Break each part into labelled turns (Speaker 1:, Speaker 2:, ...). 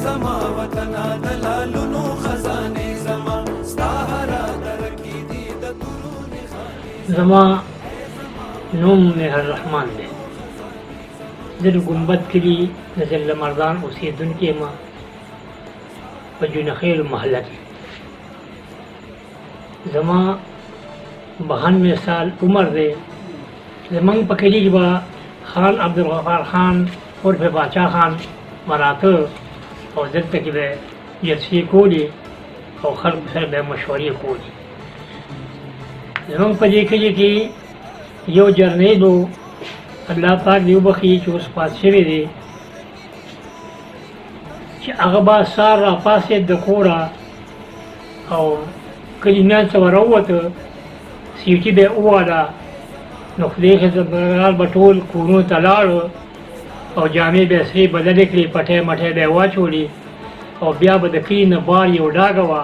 Speaker 1: زما وطنا دلالونو خزانه زما ستاره درکی دی د تورونه خانه
Speaker 2: زما نوم مهر الرحمن دی. زه د ګمبد کلي د ضلع مردان اوسېدونکی یم په جونخیل محله کې. زما 92 سال عمر دی. زمونږ په کلي کې به خان عبدالغفار خان عرف باچا خان مراته او دلته کې به جلسې کولې او خلکو سره به مشورې کولې. زمونږ په دې کلي کې یو جرنیل و، الله پاک دې وبخي چې اوس پات شوی دی، چې هغه به سهار راپاڅېد د کوره او کلي منځ ته وراووته، سیټي به یې وواله، نو خدای خدمتګار به ټول کورونو ته لاړو او جامې به یې سرې بدلې کړې، پټۍ مټۍ به یې واچولې او بیا به د کلي نه بار یو ډاګه وه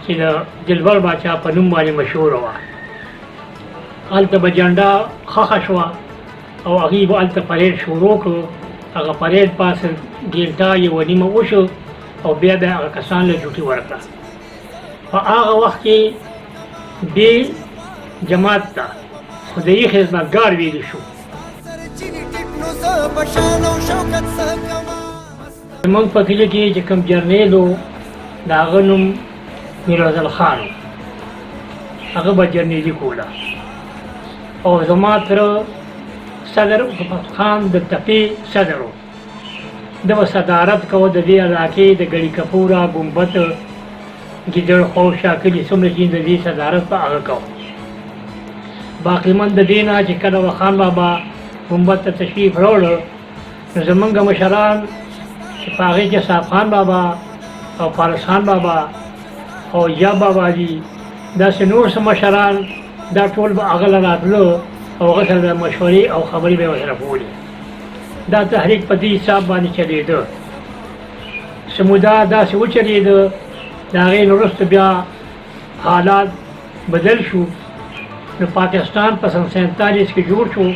Speaker 2: چې د دلبر باچا په نوم باندې مشهوره وه. هلته به جنډه خښه شوه او هغوی به هلته پرېډ شروع کړو. هغه پرېډ پاسه ګیلټا یوه نیمه وشو او بیا به هغه کسان له ډیوټي ورکړه. په هغه وخت کې دې جماعت ته خدایي خدمتګار ویلی شو. زمونږ په کلي کې چې کوم جرنیل و د هغه نوم میرافضل خان و، هغه به جرنیلي کوله. او زما تره صدر خان د تپې صدر و، ده به صدارت کوه د دې علاقې د ګړي کپوره، ګمبد، ګیدړ خور، شاکلي څومره چې د دې صدارت به هغه کوه. باقي من د دې نه چې کله به خان بابا ګمبد ته تشریف راوړه، نو زمونږ مشران چې په هغې کې صاحب خان بابا او فارس خان بابا او یا بابا دي، داسې نور څه مشران، دا ټول به هغه له راتلو او هغه سره به مشورې او خبرې به یې ورسره کولې. دا تحریک په دې حساب باندې چلېده. څه موده داسې وچلېده، د هغې نه وروسته بیا حالات بدل شو، نو پاکستان په سن 47 کې جوړ شو.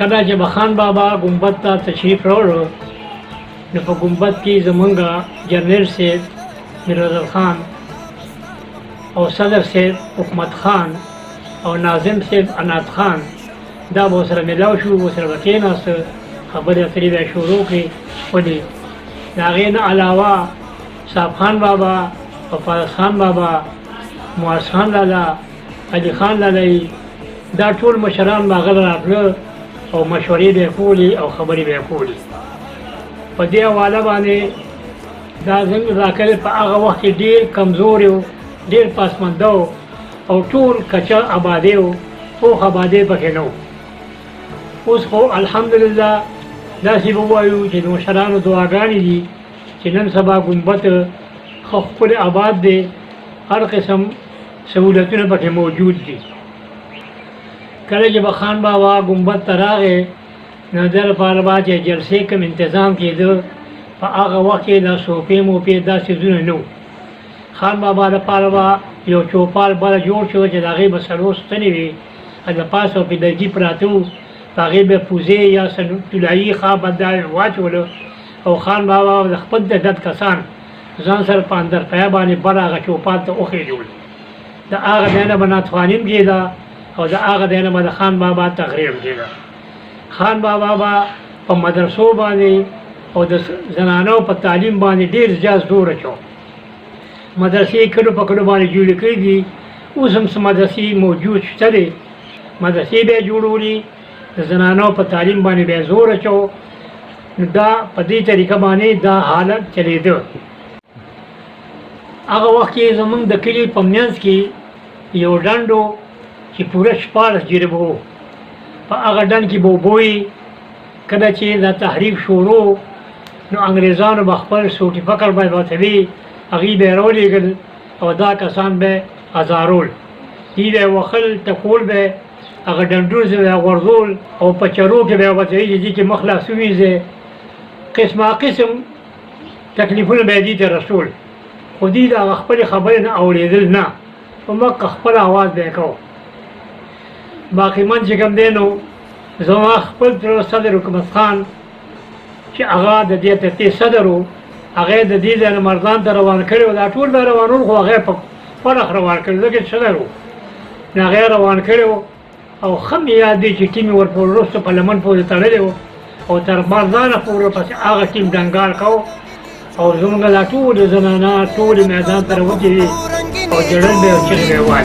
Speaker 2: کله چې به خان بابا ګمبد ته تشریف راوړو، نو په ګمبد کې زمونږ جرنیل صاحب میرافضل خان او صدر صاحب حکمت خان او ناظم صاحب عناد خان دا به ورسره میلاو شو، ورسره به کېناسته، خبرې اترې به یې شروع کړې ولې. د هغې نه علاوه صاحب خان بابا او فارس خان بابا، معاذ خان لالا، علي خان لالایي، دا ټول مشران به هغه راتله او مشورې به یې کولې او خبرې به یې کولې. په دې حواله باندې دا زموږ ذاکر په هغه وخت کې ډېر کمزوری و، ډېر پسمانده و او ټول کچه آبادي و، پوخ آبادي پکې نه و. اوس خو الحمدلله داسې به ووایو چې د مشرانو دعاګانې دي چې نن سبا ګمبد ښه ښکلی آباد دی، هر قسم سهولتونه پکې موجود دي. کله چې به خان بابا ګمبد ته راغی، نو د لپاره به چې جلسې کوم انتظام کېده، په هغه وخت کې دا صوفې موفې دا څیزونه نه وو. خان بابا لپاره به یو چوپال بله جوړ شو چې د هغې به څلور ستنې وي، د پاسه پیدایګي پراته وو، په هغې به پوزې یا طلایي خواب دا واچولو او خان بابا د خپل د ډد کسان ځان سره په اندرپیه باندې بل هغه چوپال ته وخېژول. د هغه ځای نه به ناتخوانیم کېده او د هغه ځای نه به د خان بابا تقریر کېده. خان بابا به په مدرسو باندې او د زنانو په تعلیم باندې ډېر زیات زور اچو. مدرسې کلو په کلو باندې جوړې کړي دي، اوس هم څه مدرسې موجود شته دي، مدرسې به یې جوړولي، د زنانو په تعلیم باندې به یې زور اچو. نو دا په دې طریقه باندې دا حالت چلېده. هغه وخت کې زمونږ د کلي په منځ کې یو ډنډ و چې پوره 14 جریبه و. په هغه ډنډ کې به اوبه وي. کله چې دا تحریک شروع، نو انګریزانو به خپل سوټي فکر به ورته وي، هغوی به یې راولېږل او دا کسان به یې ازارول، دوی به یې وښل، ټکول به یې، هغه ډنډونه به یې غورځول او په چرو کې به یې ورته وي چې دې کې مخ لاس ووینځئ. قسمه قسم تکلیفونه به یې دې ته رسول، خو دوی د هغه خپلې خبرې نه اورېدل نه، په مکه خپل آواز به کو باقي من چې کوم دی نو زما خپل تر صدر حکومت خان چې هغه د دې ته صدر و هغه د دې ځای نه مردان ته روان کړی و دا ټول به روانول خو هغه په فرخ روان کړی ځکه صدر و نو هغه روان کړی و او ښه مې یاد دی چې ټیم یې ورپورې وروسته په لمن پورې تړلی و او تر مردانه پورې پسې هغه ټیم ډنګار کو او زموږ دا ټولې زنانه ټولې میدان ته راوتې او جړل به او چغې به وایي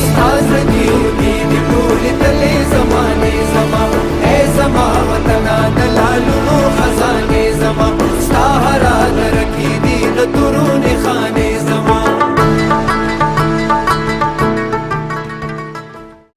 Speaker 1: ستا زګي دي ټولې تلې زمانه